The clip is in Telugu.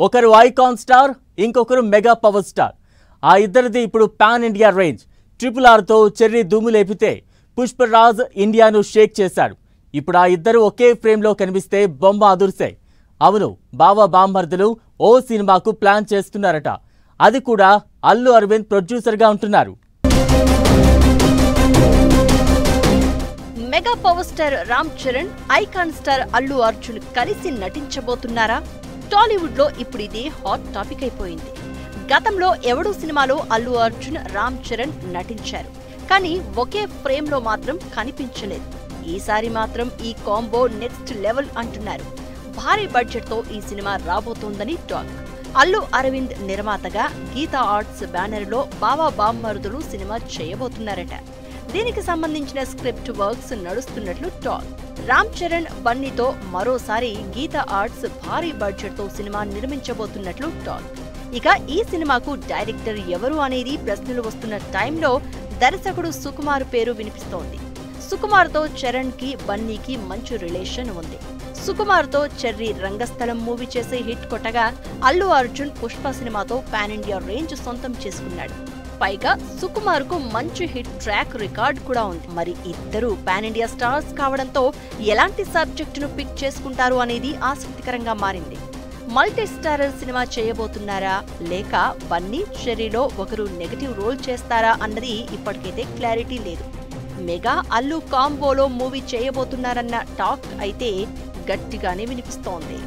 ఒకరు ఐకాన్ స్టార్, ఇంకొకరు మెగా పవర్ స్టార్. ఆ ఇద్దరిది ఇప్పుడు పాన్ ఇండియా రేంజ్. RRRతో చెర్రీ దుమ్ము లేపితే పుష్పరాజ్ ఇండియాను షేక్ చేశాడు. ఇప్పుడు ఆ ఇద్దరు ఒకే ఫ్రేమ్లో కనిపిస్తే బొమ్మ అదుర్సే. అవును, బావ బామ్మర్దులు ఓ సినిమాకు ప్లాన్ చేస్తున్నారట. అది కూడా అల్లు అరవింద్ ప్రొడ్యూసర్గా ఉంటున్నారు. Mega power star Ram Charan, icon star Allu Arjun కలిసి నటించబోతున్నారా? టాలీవుడ్ లో ఇప్పుడు ఇది హాట్ టాపిక్ అయిపోయింది. గతంలో ఎవడూ సినిమాలో అల్లు అర్జున్, రామ్ చరణ్ నటించారు, కానీ ఒకే ఫ్రేమ్ లో మాత్రం కనిపించలేదు. ఈసారి మాత్రం ఈ కాంబో నెక్స్ట్ లెవెల్ అంటున్నారు. భారీ బడ్జెట్ తో ఈ సినిమా రాబోతోందని టాక్. అల్లు అరవింద్ నిర్మాతగా గీతా ఆర్ట్స్ బ్యానర్ లో బావా బామ్మరుదులు సినిమా చేయబోతున్నారట. దీనికి సంబంధించిన స్క్రిప్ట్ వర్క్స్ నడుస్తున్నట్లు టాక్. రామ్ చరణ్, బన్నీతో మరోసారి గీతా ఆర్ట్స్ భారీ బడ్జెట్ తో సినిమా నిర్మించబోతున్నట్లు టాక్. ఇక ఈ సినిమాకు డైరెక్టర్ ఎవరు అనేది ప్రశ్నలు వస్తున్న టైంలో దర్శకుడు సుకుమార్ పేరు వినిపిస్తోంది. సుకుమార్తో చరణ్ కి, బన్నీకి మంచి రిలేషన్ ఉంది. సుకుమార్తో చెర్రీ రంగస్థలం మూవీ చేసే హిట్ కొట్టగా, అల్లు అర్జున్ పుష్ప సినిమాతో పాన్ ఇండియా రేంజ్ సొంతం చేసుకున్నాడు. పైగా సుకుమార్ కు మంచి హిట్ ట్రాక్ రికార్డ్ కూడా ఉంది. మరి ఇద్దరు పాన్ ఇండియా స్టార్స్ కావడంతో ఎలాంటి సబ్జెక్టును పిక్ చేసుకుంటారు అనేది ఆసక్తికరంగా మారింది. మల్టీ స్టారర్ సినిమా చేయబోతున్నారా, లేక బన్నీ, చెర్రీలో ఒకరు నెగటివ్ రోల్ చేస్తారా అన్నది ఇప్పటికైతే క్లారిటీ లేదు. మెగా అల్లు కాంబోలో మూవీ చేయబోతున్నారన్న టాక్ అయితే గట్టిగానే వినిపిస్తోంది.